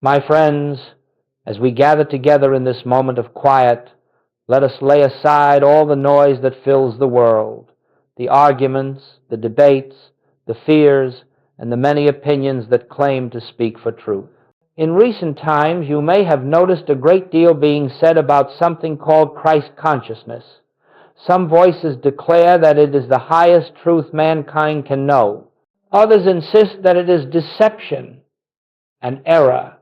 My friends, as we gather together in this moment of quiet, let us lay aside all the noise that fills the world, the arguments, the debates, the fears, and the many opinions that claim to speak for truth. In recent times, you may have noticed a great deal being said about something called Christ consciousness. Some voices declare that it is the highest truth mankind can know. Others insist that it is deception and error,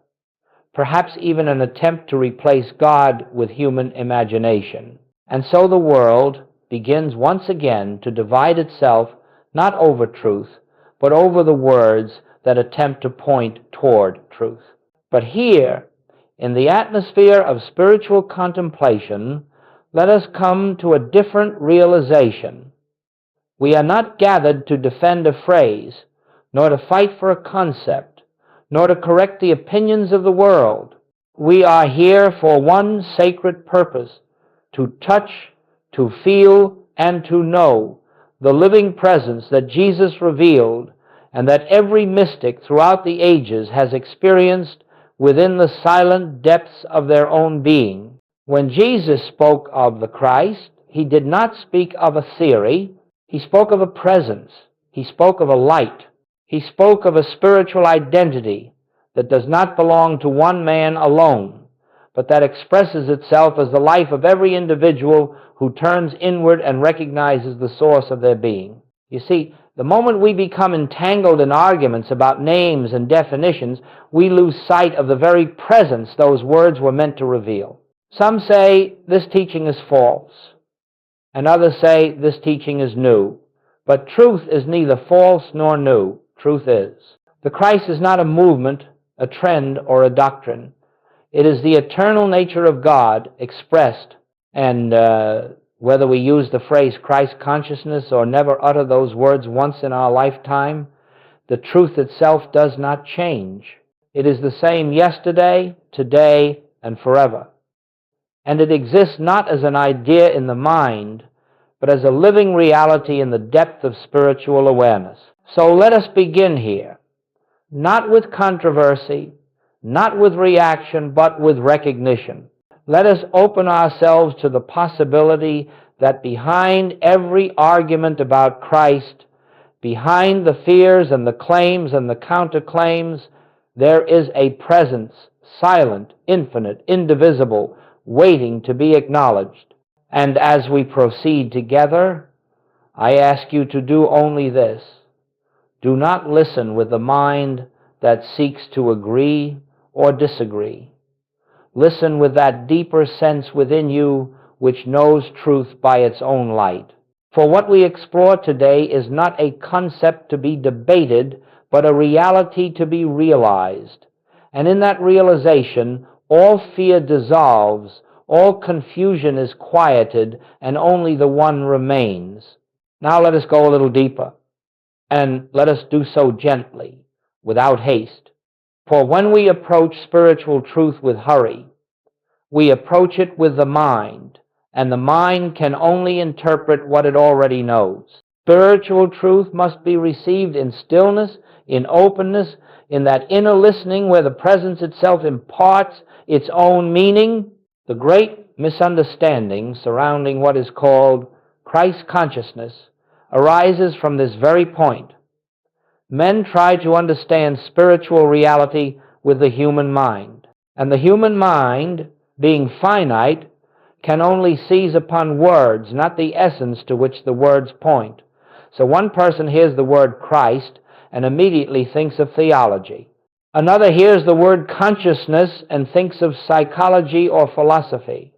perhaps even an attempt to replace God with human imagination. And so the world begins once again to divide itself not over truth, but over the words that attempt to point toward truth. But here, in the atmosphere of spiritual contemplation, let us come to a different realization. We are not gathered to defend a phrase, nor to fight for a concept, nor to correct the opinions of the world. We are here for one sacred purpose: to touch, to feel, and to know the living presence that Jesus revealed and that every mystic throughout the ages has experienced within the silent depths of their own being. When Jesus spoke of the Christ, he did not speak of a theory. He spoke of a presence. He spoke of a light. He spoke of a spiritual identity that does not belong to one man alone, but that expresses itself as the life of every individual who turns inward and recognizes the source of their being. You see, the moment we become entangled in arguments about names and definitions, we lose sight of the very presence those words were meant to reveal. Some say this teaching is false, and others say this teaching is new. But truth is neither false nor new. Truth is. The Christ is not a movement, a trend, or a doctrine. It is the eternal nature of God expressed, and whether we use the phrase Christ consciousness or never utter those words once in our lifetime, the truth itself does not change. It is the same yesterday, today, and forever. And it exists not as an idea in the mind, but as a living reality in the depth of spiritual awareness. So let us begin here, not with controversy, not with reaction, but with recognition. Let us open ourselves to the possibility that behind every argument about Christ, behind the fears and the claims and the counterclaims, there is a presence, silent, infinite, indivisible, waiting to be acknowledged. And as we proceed together, I ask you to do only this. Do not listen with the mind that seeks to agree or disagree. Listen with that deeper sense within you which knows truth by its own light. For what we explore today is not a concept to be debated, but a reality to be realized. And in that realization, all fear dissolves, all confusion is quieted, and only the one remains. Now let us go a little deeper, and let us do so gently, without haste. For when we approach spiritual truth with hurry, we approach it with the mind, and the mind can only interpret what it already knows. Spiritual truth must be received in stillness, in openness, in that inner listening where the presence itself imparts its own meaning. The great misunderstanding surrounding what is called Christ consciousness arises from this very point. Men try to understand spiritual reality with the human mind, and the human mind, being finite, can only seize upon words, not the essence to which the words point. So one person hears the word Christ and immediately thinks of theology. Another hears the word consciousness and thinks of psychology or philosophy.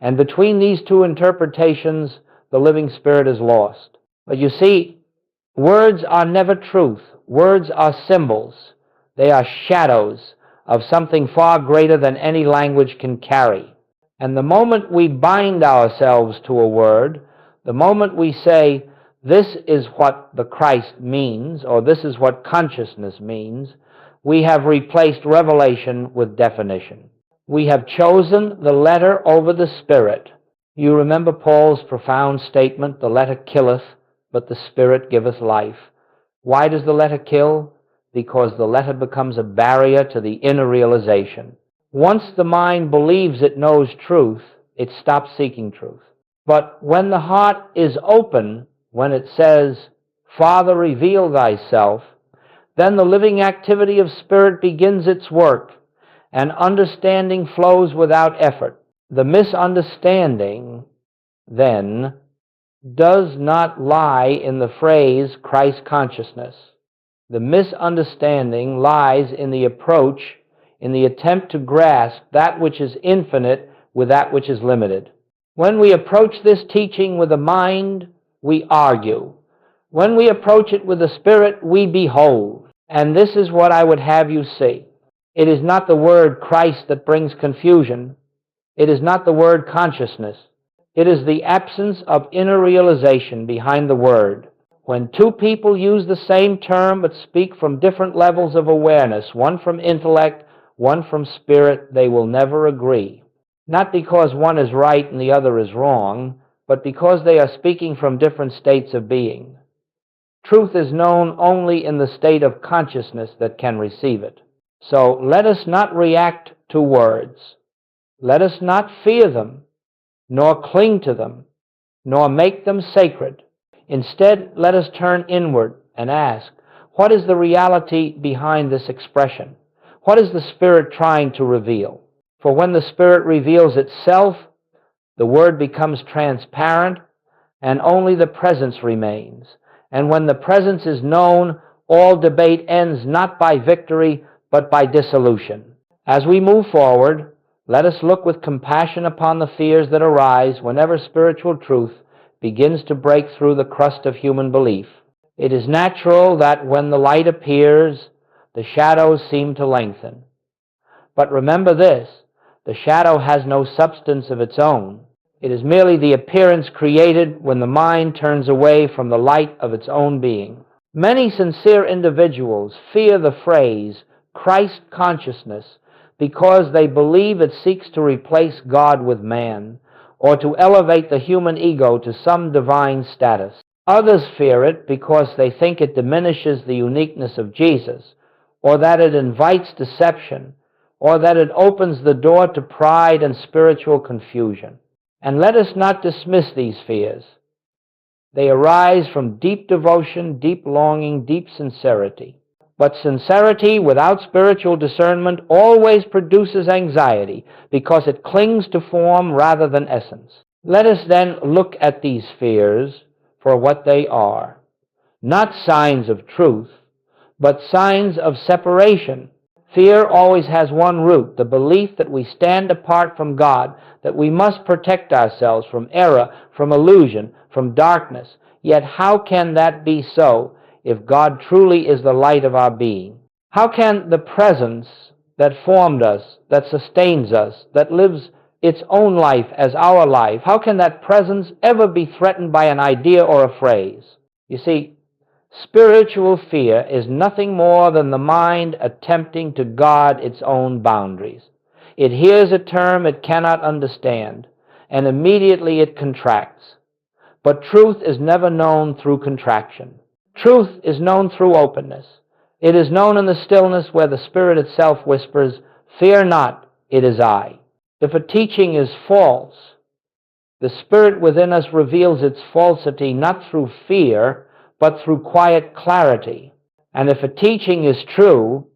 And between these two interpretations, the living spirit is lost. But you see, words are never truth. Words are symbols. They are shadows of something far greater than any language can carry. And the moment we bind ourselves to a word, the moment we say, this is what the Christ means, or this is what consciousness means, we have replaced revelation with definition. We have chosen the letter over the spirit. You remember Paul's profound statement, the letter killeth, but the spirit giveth life. Why does the letter kill? because the letter becomes a barrier to the inner realization. Once the mind believes it knows truth, it stops seeking truth. But when the heart is open, when it says, "Father, reveal thyself," then the living activity of spirit begins its work, and understanding flows without effort. The misunderstanding, then, does not lie in the phrase Christ consciousness. The misunderstanding lies in the approach, in the attempt to grasp that which is infinite with that which is limited. When we approach this teaching with the mind, we argue. When we approach it with the spirit, we behold. And this is what I would have you see. It is not the word Christ that brings confusion. It is not the word consciousness. It is the absence of inner realization behind the word. When two people use the same term but speak from different levels of awareness, one from intellect, one from spirit, they will never agree. Not because one is right and the other is wrong, but because they are speaking from different states of being. Truth is known only in the state of consciousness that can receive it. So let us not react to words. Let us not fear them, nor cling to them, nor make them sacred. Instead, let us turn inward and ask, what is the reality behind this expression? What is the Spirit trying to reveal? For when the Spirit reveals itself, the Word becomes transparent, and only the presence remains. And when the presence is known, all debate ends not by victory, but by dissolution. As we move forward, let us look with compassion upon the fears that arise whenever spiritual truth begins to break through the crust of human belief. It is natural that when the light appears, the shadows seem to lengthen. But remember this, the shadow has no substance of its own. It is merely the appearance created when the mind turns away from the light of its own being. Many sincere individuals fear the phrase Christ consciousness because they believe it seeks to replace God with man, or to elevate the human ego to some divine status. Others fear it because they think it diminishes the uniqueness of Jesus, or that it invites deception, or that it opens the door to pride and spiritual confusion. And let us not dismiss these fears. They arise from deep devotion, deep longing, deep sincerity. But sincerity without spiritual discernment always produces anxiety because it clings to form rather than essence. Let us then look at these fears for what they are. Not signs of truth, but signs of separation. Fear always has one root, the belief that we stand apart from God, that we must protect ourselves from error, from illusion, from darkness. Yet how can that be so if God truly is the light of our being? How can the presence that formed us, that sustains us, that lives its own life as our life, how can that presence ever be threatened by an idea or a phrase? You see, spiritual fear is nothing more than the mind attempting to guard its own boundaries. It hears a term it cannot understand, and immediately it contracts. But truth is never known through contraction. Truth is known through openness. It is known in the stillness where the Spirit itself whispers, "Fear not, it is I." If a teaching is false, the Spirit within us reveals its falsity not through fear, but through quiet clarity. And if a teaching is true,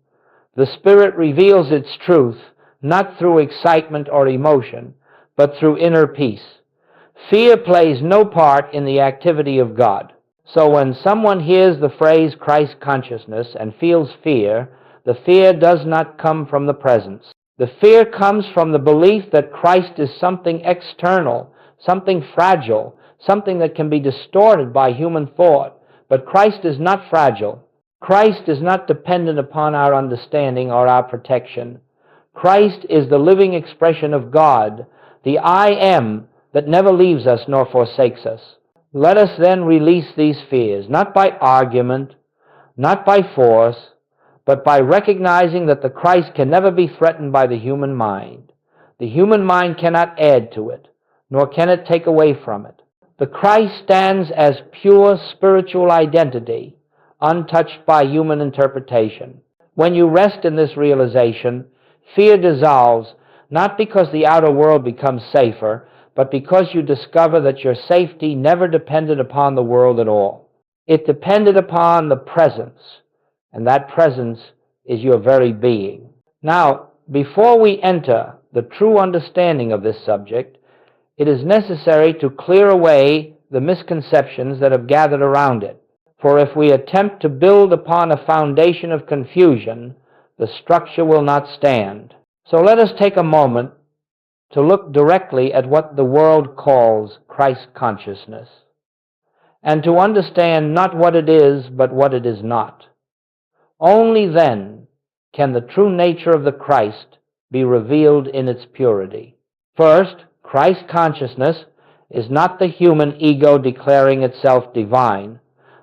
the Spirit reveals its truth not through excitement or emotion, but through inner peace. Fear plays no part in the activity of God. So when someone hears the phrase Christ consciousness and feels fear, the fear does not come from the presence. The fear comes from the belief that Christ is something external, something fragile, something that can be distorted by human thought. But Christ is not fragile. Christ is not dependent upon our understanding or our protection. Christ is the living expression of God, the I am that never leaves us nor forsakes us. Let us then release these fears, not by argument, not by force, but by recognizing that the Christ can never be threatened by the human mind. The human mind cannot add to it, nor can it take away from it. The Christ stands as pure spiritual identity, untouched by human interpretation. When you rest in this realization, fear dissolves, not because the outer world becomes safer, but because you discover that your safety never depended upon the world at all. It depended upon the presence, and that presence is your very being. Now, before we enter the true understanding of this subject, it is necessary to clear away the misconceptions that have gathered around it. For if we attempt to build upon a foundation of confusion, the structure will not stand. So let us take a moment to look directly at what the world calls Christ consciousness, and to understand not what it is, but what it is not. Only then can the true nature of the Christ be revealed in its purity. First, Christ consciousness is not the human ego declaring itself divine.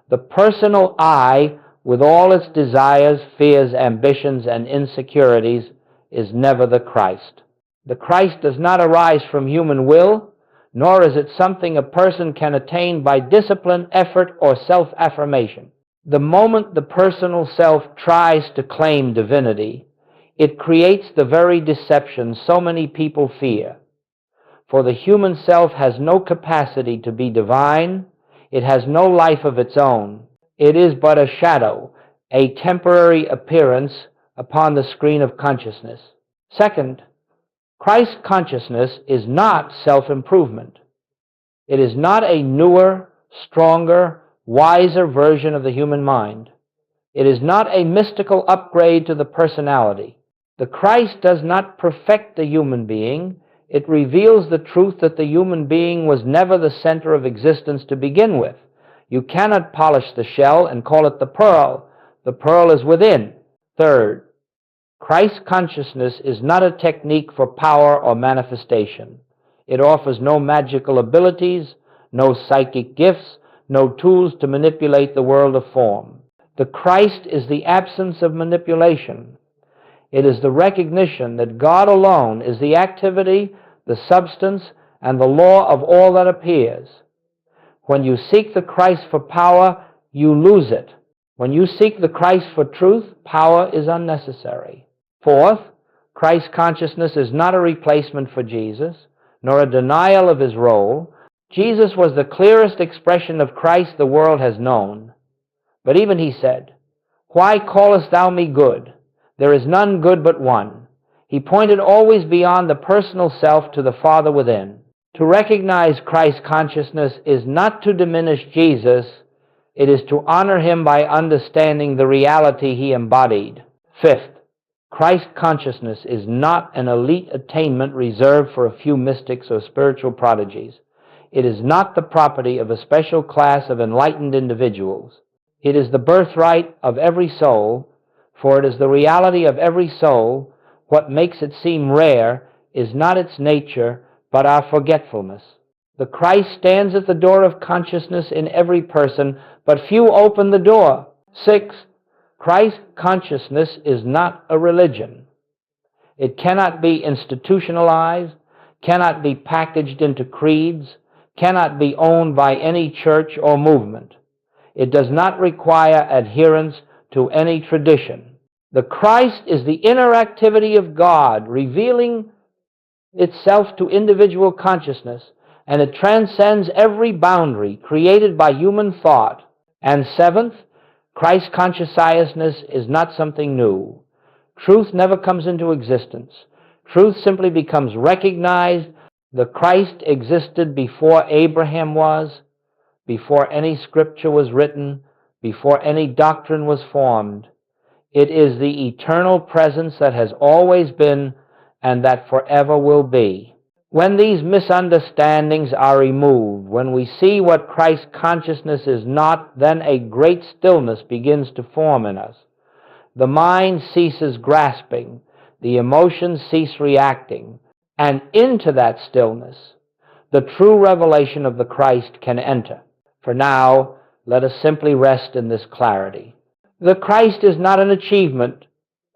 The personal I, with all its desires, fears, ambitions, and insecurities, is never the Christ. The Christ does not arise from human will, nor is it something a person can attain by discipline, effort, or self-affirmation. The moment the personal self tries to claim divinity, it creates the very deception so many people fear. For the human self has no capacity to be divine. It has no life of its own. It is but a shadow, a temporary appearance upon the screen of consciousness. Second, Christ consciousness is not self-improvement. It is not a newer, stronger, wiser version of the human mind. It is not a mystical upgrade to the personality. The Christ does not perfect the human being. It reveals the truth that the human being was never the center of existence to begin with. You cannot polish the shell and call it the pearl. The pearl is within. Third, Christ consciousness is not a technique for power or manifestation. It offers no magical abilities, no psychic gifts, no tools to manipulate the world of form. The Christ is the absence of manipulation. It is the recognition that God alone is the activity, the substance, and the law of all that appears. When you seek the Christ for power, you lose it. When you seek the Christ for truth, power is unnecessary. Fourth, Christ consciousness is not a replacement for Jesus, nor a denial of his role. Jesus was the clearest expression of Christ the world has known. But even he said, "Why callest thou me good? There is none good but one." He pointed always beyond the personal self to the Father within. To recognize Christ consciousness is not to diminish Jesus. It is to honor him by understanding the reality he embodied. Fifth, Christ consciousness is not an elite attainment reserved for a few mystics or spiritual prodigies. It is not the property of a special class of enlightened individuals. It is the birthright of every soul, for it is the reality of every soul. What makes it seem rare is not its nature, but our forgetfulness. The Christ stands at the door of consciousness in every person, but few open the door. Sixth, Christ consciousness is not a religion. It cannot be institutionalized, cannot be packaged into creeds, cannot be owned by any church or movement. It does not require adherence to any tradition. The Christ is the inner activity of God, revealing itself to individual consciousness, and it transcends every boundary created by human thought. And seventh, Christ consciousness is not something new. Truth never comes into existence. Truth simply becomes recognized. The Christ existed before Abraham was, before any scripture was written, before any doctrine was formed. It is the eternal presence that has always been and that forever will be. When these misunderstandings are removed, when we see what Christ consciousness is not, then a great stillness begins to form in us. The mind ceases grasping, the emotions cease reacting, and into that stillness, the true revelation of the Christ can enter. For now, let us simply rest in this clarity. The Christ is not an achievement,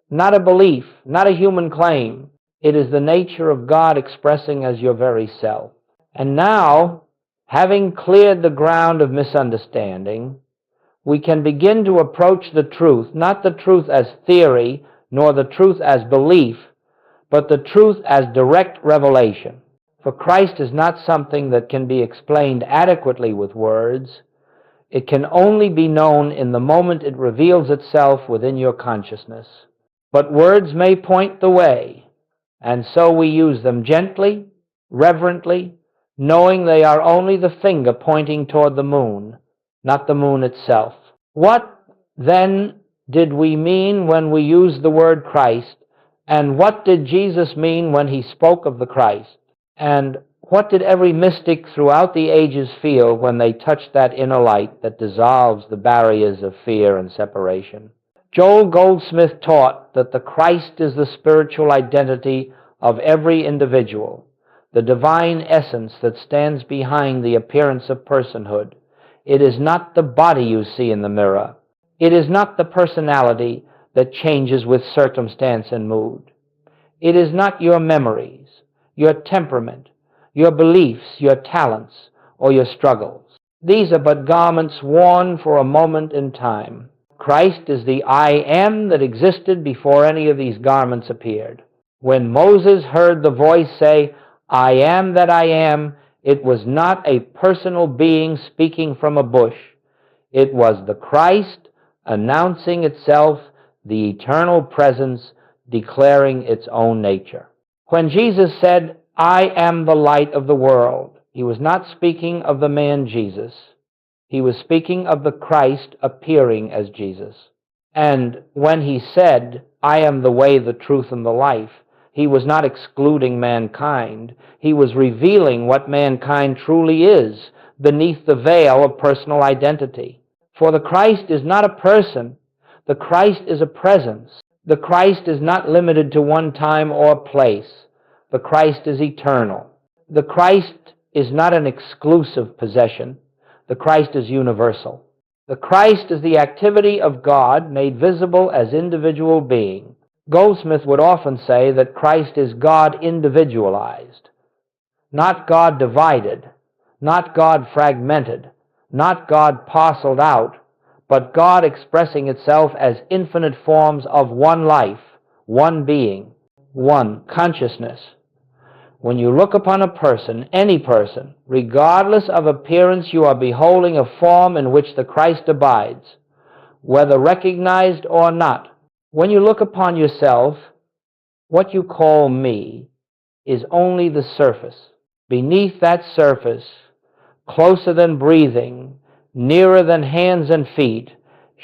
not a belief, not a human claim. It is the nature of God expressing as your very self. And now, having cleared the ground of misunderstanding, we can begin to approach the truth, not the truth as theory, nor the truth as belief, but the truth as direct revelation. For Christ is not something that can be explained adequately with words. It can only be known in the moment it reveals itself within your consciousness. But words may point the way, and so we use them gently, reverently, knowing they are only the finger pointing toward the moon, not the moon itself. What, then, did we mean when we used the word Christ, and what did Jesus mean when he spoke of the Christ? And what did every mystic throughout the ages feel when they touched that inner light that dissolves the barriers of fear and separation? Joel Goldsmith taught that the Christ is the spiritual identity of every individual, the divine essence that stands behind the appearance of personhood. It is not the body you see in the mirror. It is not the personality that changes with circumstance and mood. It is not your memories, your temperament, your beliefs, your talents, or your struggles. These are but garments worn for a moment in time. Christ is the I am that existed before any of these garments appeared. When Moses heard the voice say, I am that I am, it was not a personal being speaking from a bush. It was the Christ announcing itself, the eternal presence declaring its own nature. When Jesus said, I am the light of the world, he was not speaking of the man Jesus. He was speaking of the Christ appearing as Jesus. And when he said, I am the way, the truth, and the life, he was not excluding mankind. He was revealing what mankind truly is beneath the veil of personal identity. For the Christ is not a person. The Christ is a presence. The Christ is not limited to one time or place. The Christ is eternal. The Christ is not an exclusive possession. The Christ is universal. The Christ is the activity of God made visible as individual being. Goldsmith would often say that Christ is God individualized, not God divided, not God fragmented, not God parceled out, but God expressing itself as infinite forms of one life, one being, one consciousness. When you look upon a person, any person, regardless of appearance, you are beholding a form in which the Christ abides, whether recognized or not. When you look upon yourself, what you call me is only the surface. Beneath that surface, closer than breathing, nearer than hands and feet,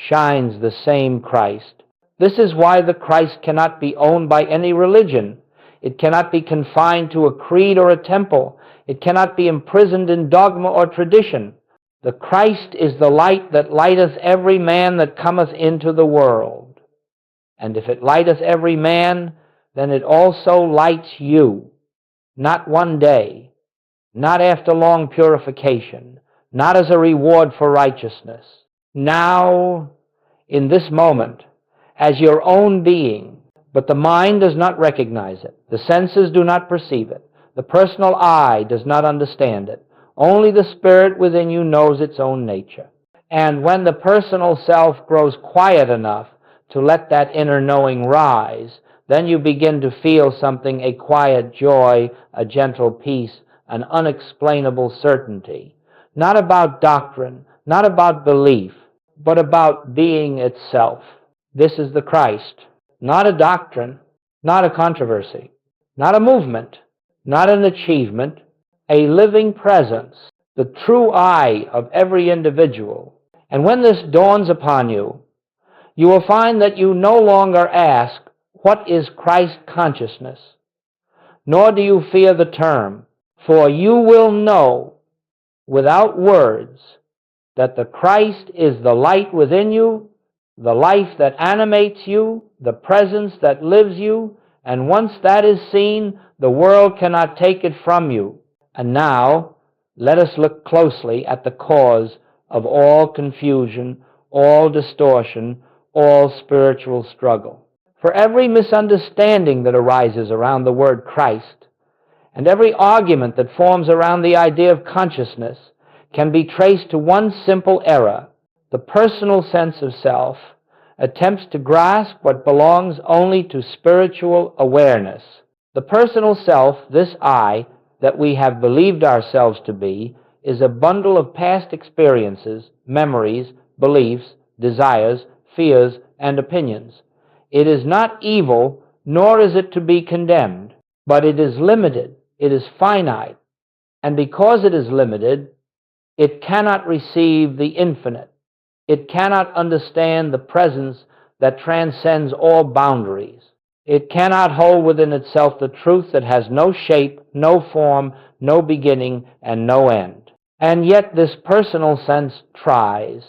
shines the same Christ. This is why the Christ cannot be owned by any religion. It cannot be confined to a creed or a temple. It cannot be imprisoned in dogma or tradition. The Christ is the light that lighteth every man that cometh into the world. And if it lighteth every man, then it also lights you. Not one day, not after long purification, not as a reward for righteousness. Now, in this moment, as your own being, but the mind does not recognize it. The senses do not perceive it. The personal eye does not understand it. Only the spirit within you knows its own nature. And when the personal self grows quiet enough to let that inner knowing rise, then you begin to feel something, a quiet joy, a gentle peace, an unexplainable certainty. Not about doctrine, not about belief, but about being itself. This is the Christ. Not a doctrine, not a controversy, not a movement, not an achievement, a living presence, the true I of every individual. And when this dawns upon you, you will find that you no longer ask, what is Christ consciousness? Nor do you fear the term, for you will know without words that the Christ is the light within you, the life that animates you, the presence that lives you, and once that is seen, the world cannot take it from you. And now, let us look closely at the cause of all confusion, all distortion, all spiritual struggle. For every misunderstanding that arises around the word Christ, and every argument that forms around the idea of consciousness, can be traced to one simple error. The personal sense of self attempts to grasp what belongs only to spiritual awareness. The personal self, this I, that we have believed ourselves to be, is a bundle of past experiences, memories, beliefs, desires, fears, and opinions. It is not evil, nor is it to be condemned, but it is limited, it is finite, and because it is limited, it cannot receive the infinite. It cannot understand the presence that transcends all boundaries. It cannot hold within itself the truth that has no shape, no form, no beginning, and no end. And yet this personal sense tries.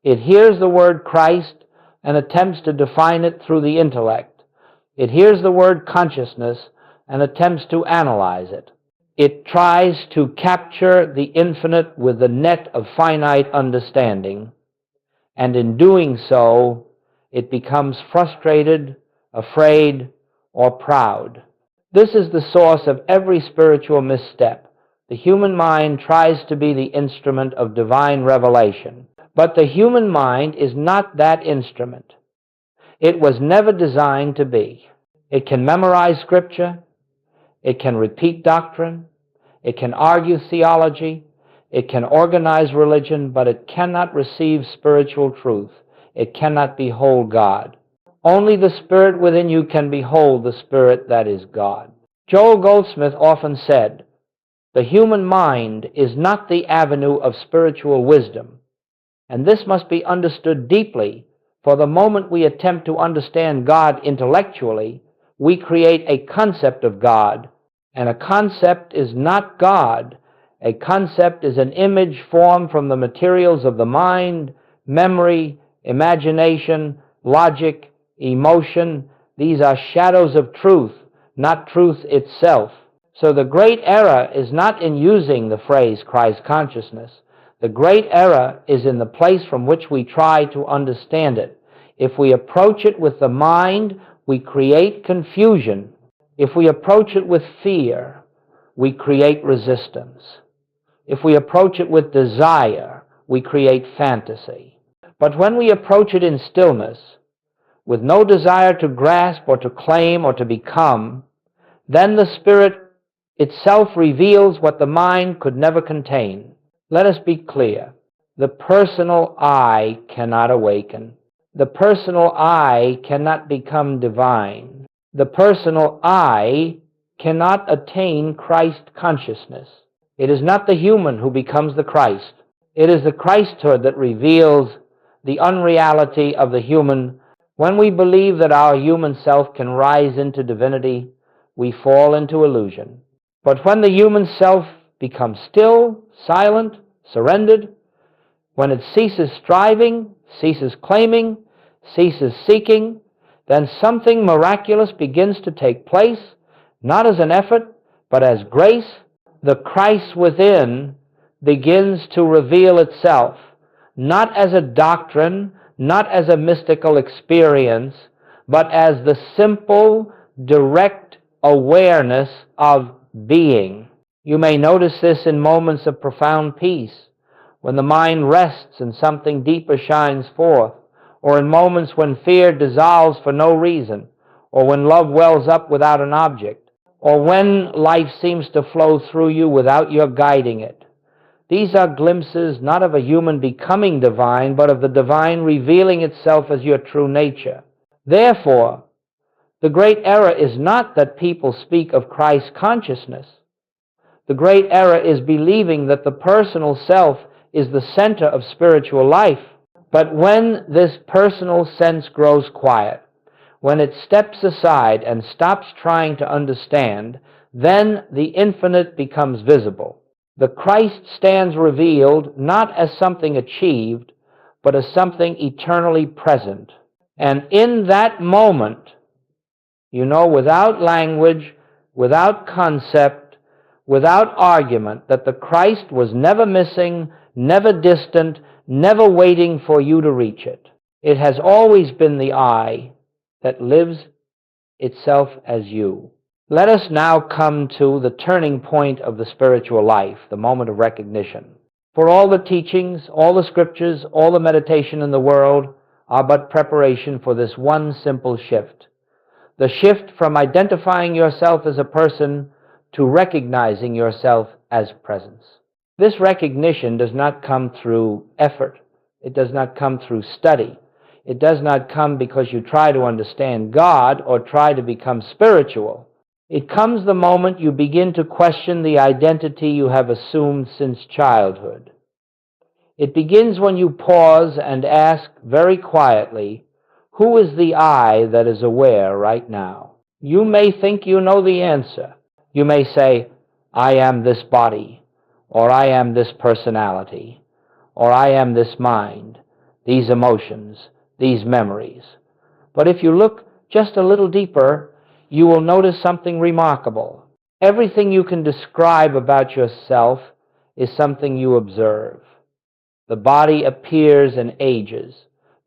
It hears the word Christ and attempts to define it through the intellect. It hears the word consciousness and attempts to analyze it. It tries to capture the infinite with the net of finite understanding, and in doing so, it becomes frustrated, afraid, or proud. This is the source of every spiritual misstep. The human mind tries to be the instrument of divine revelation, but the human mind is not that instrument. It was never designed to be. It can memorize scripture, it can repeat doctrine, it can argue theology, it can organize religion, but it cannot receive spiritual truth. It cannot behold God. Only the Spirit within you can behold the Spirit that is God. Joel Goldsmith often said, "The human mind is not the avenue of spiritual wisdom," and this must be understood deeply, for the moment we attempt to understand God intellectually, we create a concept of God, and a concept is not God. A concept is an image formed from the materials of the mind, memory, imagination, logic, emotion. These are shadows of truth, not truth itself. So the great error is not in using the phrase Christ consciousness. The great error is in the place from which we try to understand it. If we approach it with the mind, we create confusion. If we approach it with fear, we create resistance. If we approach it with desire, we create fantasy. But when we approach it in stillness, with no desire to grasp or to claim or to become, then the Spirit itself reveals what the mind could never contain. Let us be clear. The personal I cannot awaken. The personal I cannot become divine. The personal I cannot attain Christ consciousness. It is not the human who becomes the Christ. It is the Christhood that reveals the unreality of the human. When we believe that our human self can rise into divinity, we fall into illusion. But when the human self becomes still, silent, surrendered, when it ceases striving, ceases claiming, ceases seeking, then something miraculous begins to take place, not as an effort, but as grace. The Christ within begins to reveal itself, not as a doctrine, not as a mystical experience, but as the simple, direct awareness of being. You may notice this in moments of profound peace, when the mind rests and something deeper shines forth, or in moments when fear dissolves for no reason, or when love wells up without an object, or when life seems to flow through you without your guiding it. These are glimpses not of a human becoming divine, but of the divine revealing itself as your true nature. Therefore, the great error is not that people speak of Christ consciousness. The great error is believing that the personal self is the center of spiritual life. But when this personal sense grows quiet, when it steps aside and stops trying to understand, then the infinite becomes visible. The Christ stands revealed not as something achieved, but as something eternally present. And in that moment, without language, without concept, without argument, that the Christ was never missing, never distant, never waiting for you to reach it. It has always been the I that lives itself as you. Let us now come to the turning point of the spiritual life, the moment of recognition. For all the teachings, all the scriptures, all the meditation in the world are but preparation for this one simple shift. The shift from identifying yourself as a person to recognizing yourself as presence. This recognition does not come through effort. It does not come through study. It does not come because you try to understand God or try to become spiritual. It comes the moment you begin to question the identity you have assumed since childhood. It begins when you pause and ask very quietly, who is the I that is aware right now? You may think you know the answer. You may say, I am this body, or I am this personality, or I am this mind, these emotions, these memories. But if you look just a little deeper, you will notice something remarkable. Everything you can describe about yourself is something you observe. The body appears and ages.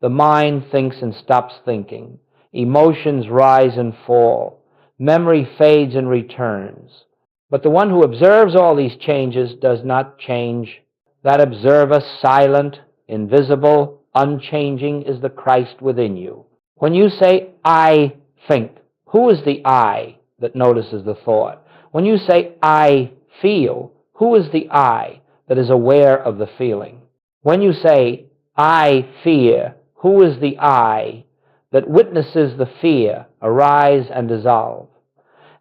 The mind thinks and stops thinking. Emotions rise and fall. Memory fades and returns. But the one who observes all these changes does not change. That observer, silent, invisible, unchanging, is the Christ within you. When you say, I think, who is the I that notices the thought? When you say, I feel, who is the I that is aware of the feeling? When you say, I fear, who is the I that witnesses the fear arise and dissolve?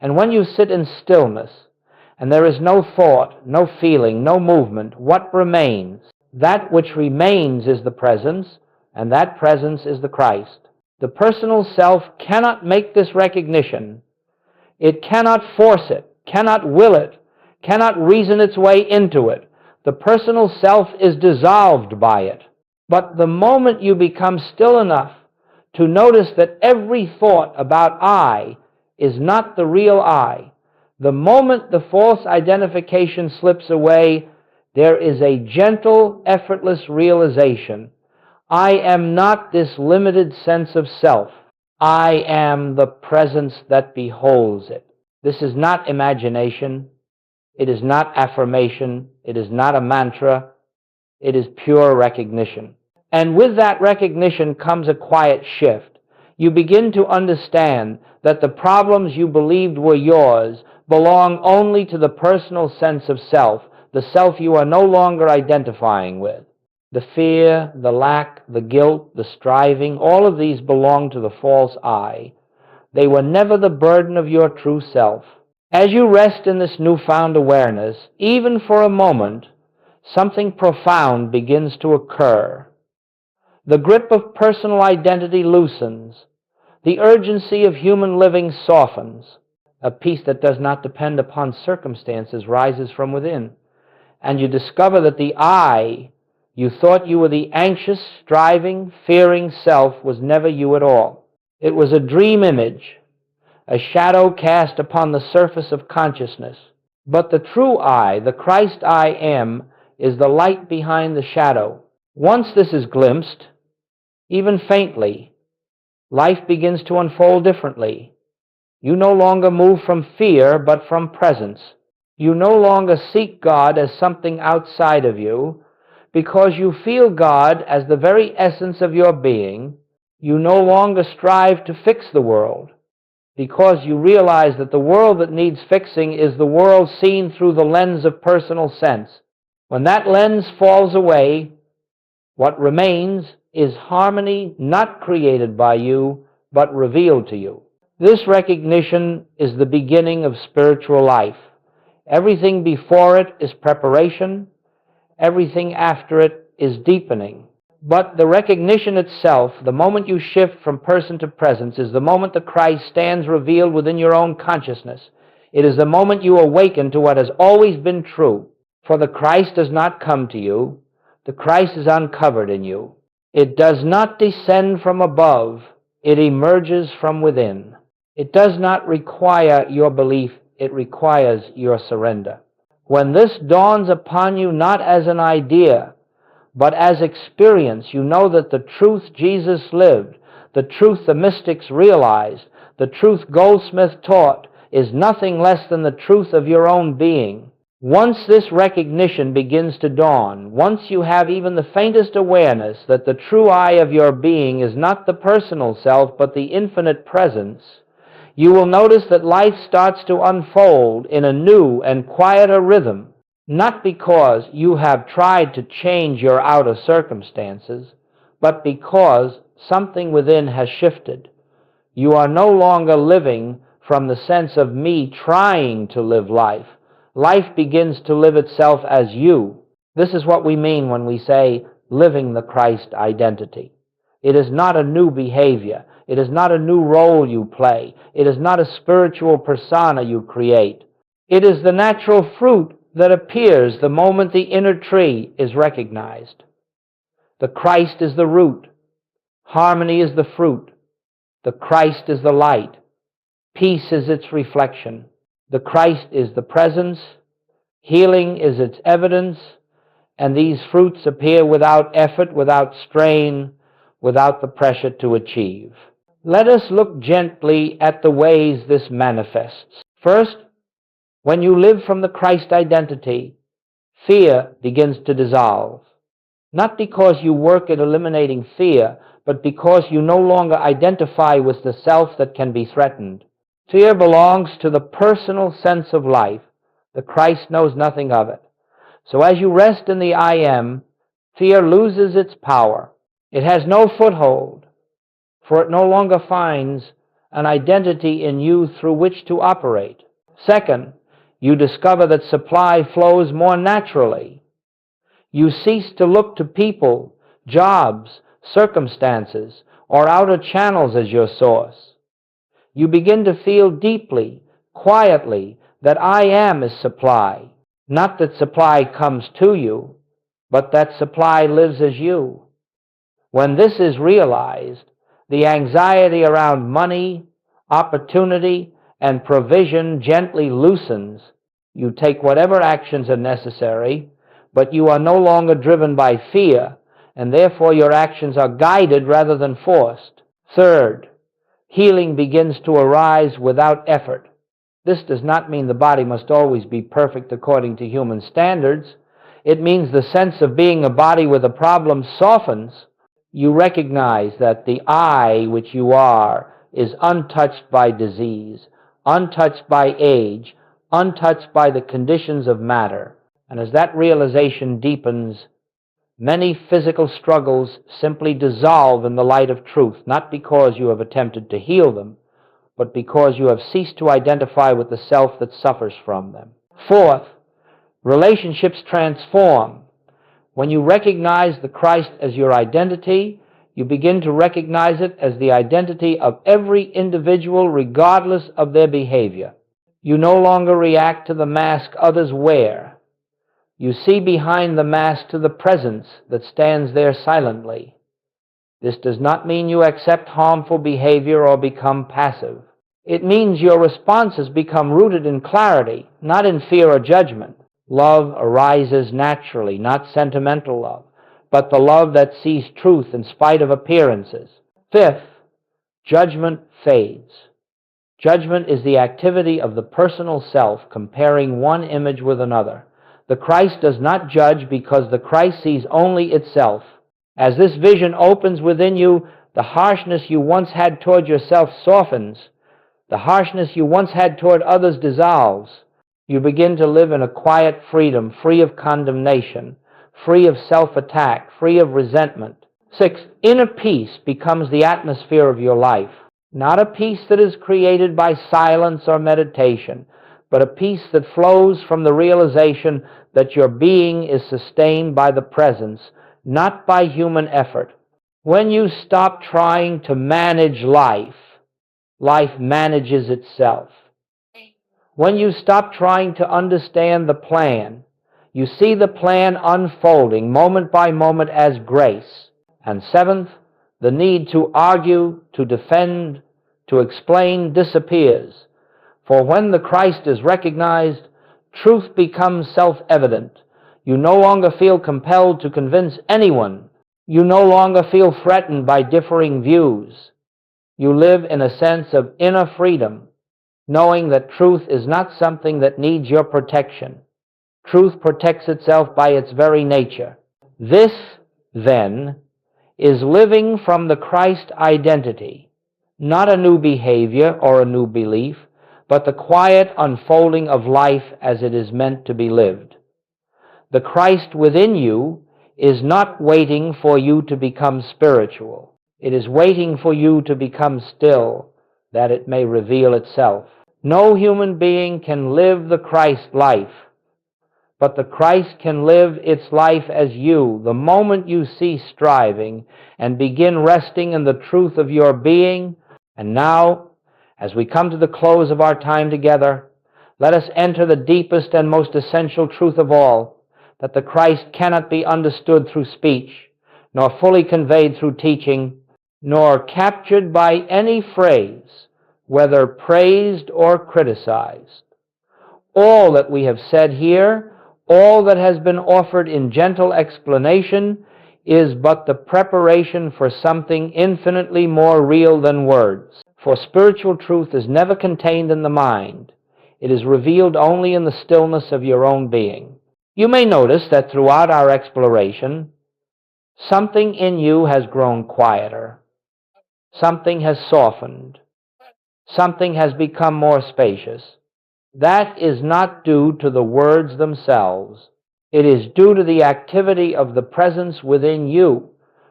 And when you sit in stillness, and there is no thought, no feeling, no movement, what remains? That which remains is the presence, and that presence is the Christ. The personal self cannot make this recognition. It cannot force it, cannot will it, cannot reason its way into it. The personal self is dissolved by it. But the moment you become still enough to notice that every thought about I is not the real I, the moment the false identification slips away, there is a gentle, effortless realization. I am not this limited sense of self. I am the presence that beholds it. This is not imagination. It is not affirmation. It is not a mantra. It is pure recognition. And with that recognition comes a quiet shift. You begin to understand that the problems you believed were yours belong only to the personal sense of self, the self you are no longer identifying with. The fear, the lack, the guilt, the striving, all of these belong to the false I. They were never the burden of your true self. As you rest in this newfound awareness, even for a moment, something profound begins to occur. The grip of personal identity loosens. The urgency of human living softens. A peace that does not depend upon circumstances rises from within. And you discover that the I you thought you were the anxious, striving, fearing self was never you at all. It was a dream image, a shadow cast upon the surface of consciousness. But the true I, the Christ I am, is the light behind the shadow. Once this is glimpsed, even faintly, life begins to unfold differently. You no longer move from fear, but from presence. You no longer seek God as something outside of you, because you feel God as the very essence of your being. You no longer strive to fix the world, because you realize that the world that needs fixing is the world seen through the lens of personal sense. When that lens falls away, what remains is harmony not created by you, but revealed to you. This recognition is the beginning of spiritual life. Everything before it is preparation. Everything after it is deepening. But the recognition itself, the moment you shift from person to presence, is the moment the Christ stands revealed within your own consciousness. It is the moment you awaken to what has always been true. For the Christ does not come to you. The Christ is uncovered in you. It does not descend from above. It emerges from within. It does not require your belief. It requires your surrender. When this dawns upon you not as an idea, but as experience, you know that the truth Jesus lived, the truth the mystics realized, the truth Goldsmith taught, is nothing less than the truth of your own being. Once this recognition begins to dawn, once you have even the faintest awareness that the true I of your being is not the personal self but the infinite presence, you will notice that life starts to unfold in a new and quieter rhythm, not because you have tried to change your outer circumstances, but because something within has shifted. You are no longer living from the sense of me trying to live life. Life begins to live itself as you. This is what we mean when we say living the Christ identity. It is not a new behavior. It is not a new role you play. It is not a spiritual persona you create. It is the natural fruit that appears the moment the inner tree is recognized. The Christ is the root. Harmony is the fruit. The Christ is the light. Peace is its reflection. The Christ is the presence. Healing is its evidence. And these fruits appear without effort, without strain, without the pressure to achieve. Let us look gently at the ways this manifests. First, when you live from the Christ identity, fear begins to dissolve. Not because you work at eliminating fear, but because you no longer identify with the self that can be threatened. Fear belongs to the personal sense of life. The Christ knows nothing of it. So as you rest in the I am, fear loses its power. It has no foothold, for it no longer finds an identity in you through which to operate. Second, you discover that supply flows more naturally. You cease to look to people, jobs, circumstances, or outer channels as your source. You begin to feel deeply, quietly, that I am is supply. Not that supply comes to you, but that supply lives as you. When this is realized, the anxiety around money, opportunity, and provision gently loosens. You take whatever actions are necessary, but you are no longer driven by fear, and therefore your actions are guided rather than forced. Third, healing begins to arise without effort. This does not mean the body must always be perfect according to human standards. It means the sense of being a body with a problem softens. You recognize that the I which you are is untouched by disease, untouched by age, untouched by the conditions of matter. And as that realization deepens, many physical struggles simply dissolve in the light of truth, not because you have attempted to heal them, but because you have ceased to identify with the self that suffers from them. Fourth, relationships transform. When you recognize the Christ as your identity, you begin to recognize it as the identity of every individual regardless of their behavior. You no longer react to the mask others wear. You see behind the mask to the presence that stands there silently. This does not mean you accept harmful behavior or become passive. It means your responses become rooted in clarity, not in fear or judgment. Love arises naturally, not sentimental love, but the love that sees truth in spite of appearances. Fifth, judgment fades. Judgment is the activity of the personal self comparing one image with another. The Christ does not judge because the Christ sees only itself. As this vision opens within you, the harshness you once had toward yourself softens. The harshness you once had toward others dissolves. You begin to live in a quiet freedom, free of condemnation, free of self-attack, free of resentment. Sixth, inner peace becomes the atmosphere of your life. Not a peace that is created by silence or meditation, but a peace that flows from the realization that your being is sustained by the presence, not by human effort. When you stop trying to manage life, life manages itself. When you stop trying to understand the plan, you see the plan unfolding moment by moment as grace. And seventh, the need to argue, to defend, to explain disappears. For when the Christ is recognized, truth becomes self-evident. You no longer feel compelled to convince anyone. You no longer feel threatened by differing views. You live in a sense of inner freedom, knowing that truth is not something that needs your protection. Truth protects itself by its very nature. This, then, is living from the Christ identity, not a new behavior or a new belief, but the quiet unfolding of life as it is meant to be lived. The Christ within you is not waiting for you to become spiritual. It is waiting for you to become still, that it may reveal itself. No human being can live the Christ life, but the Christ can live its life as you the moment you cease striving and begin resting in the truth of your being. And now, as we come to the close of our time together, let us enter the deepest and most essential truth of all, that the Christ cannot be understood through speech, nor fully conveyed through teaching, nor captured by any phrase, whether praised or criticized. All that we have said here, all that has been offered in gentle explanation, is but the preparation for something infinitely more real than words. For spiritual truth is never contained in the mind. It is revealed only in the stillness of your own being. You may notice that throughout our exploration, something in you has grown quieter. Something has softened. Something has become more spacious. That is not due to the words themselves. It is due to the activity of the presence within you,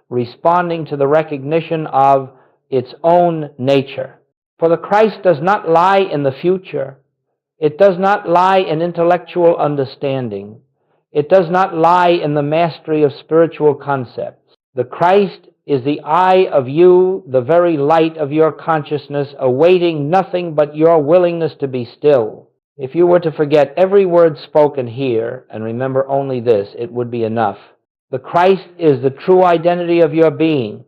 responding to the recognition of its own nature. For the Christ does not lie in the future. It does not lie in intellectual understanding. It does not lie in the mastery of spiritual concepts. The Christ is the eye of you, the very light of your consciousness, awaiting nothing but your willingness to be still. If you were to forget every word spoken here and remember only this, it would be enough. The Christ is the true identity of your being.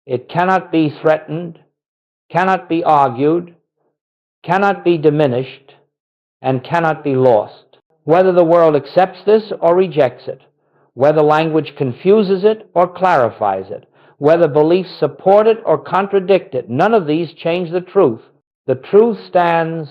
It cannot be threatened, cannot be argued, cannot be diminished, and cannot be lost. Whether the world accepts this or rejects it, whether language confuses it or clarifies it, whether beliefs support it or contradict it, none of these change the truth. The truth stands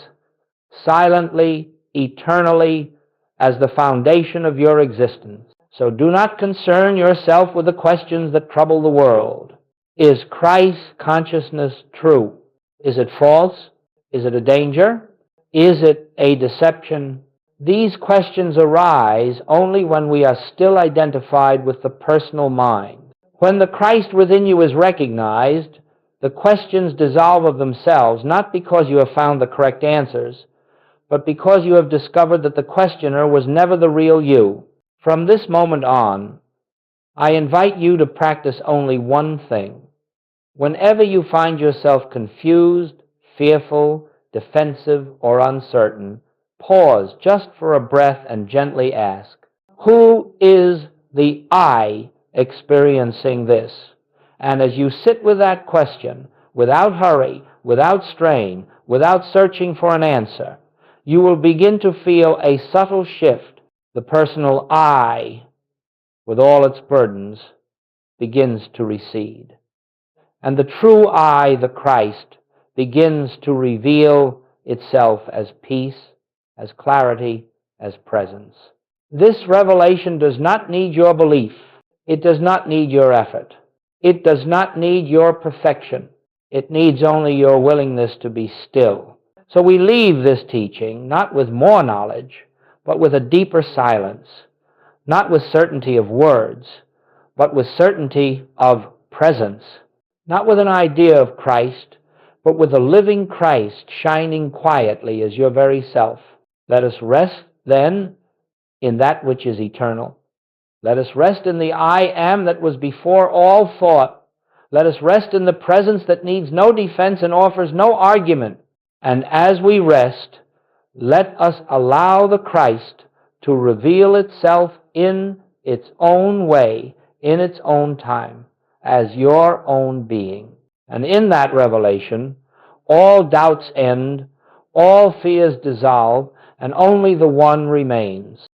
silently, eternally, as the foundation of your existence. So do not concern yourself with the questions that trouble the world. Is Christ's consciousness true? Is it false? Is it a danger? Is it a deception? These questions arise only when we are still identified with the personal mind. When the Christ within you is recognized, the questions dissolve of themselves, not because you have found the correct answers, but because you have discovered that the questioner was never the real you. From this moment on, I invite you to practice only one thing. Whenever you find yourself confused, fearful, defensive, or uncertain, pause just for a breath and gently ask, who is the I experiencing this? And as you sit with that question, without hurry, without strain, without searching for an answer, you will begin to feel a subtle shift. The personal I, with all its burdens, begins to recede. And the true I, the Christ, begins to reveal itself as peace, as clarity, as presence. This revelation does not need your belief. It does not need your effort. It does not need your perfection. It needs only your willingness to be still. So we leave this teaching not with more knowledge, but with a deeper silence, not with certainty of words, but with certainty of presence, not with an idea of Christ, but with a living Christ shining quietly as your very self. Let us rest, then, in that which is eternal. Let us rest in the I am that was before all thought. Let us rest in the presence that needs no defense and offers no argument. And as we rest, let us allow the Christ to reveal itself in its own way, in its own time, as your own being. And in that revelation, all doubts end, all fears dissolve, and only the one remains.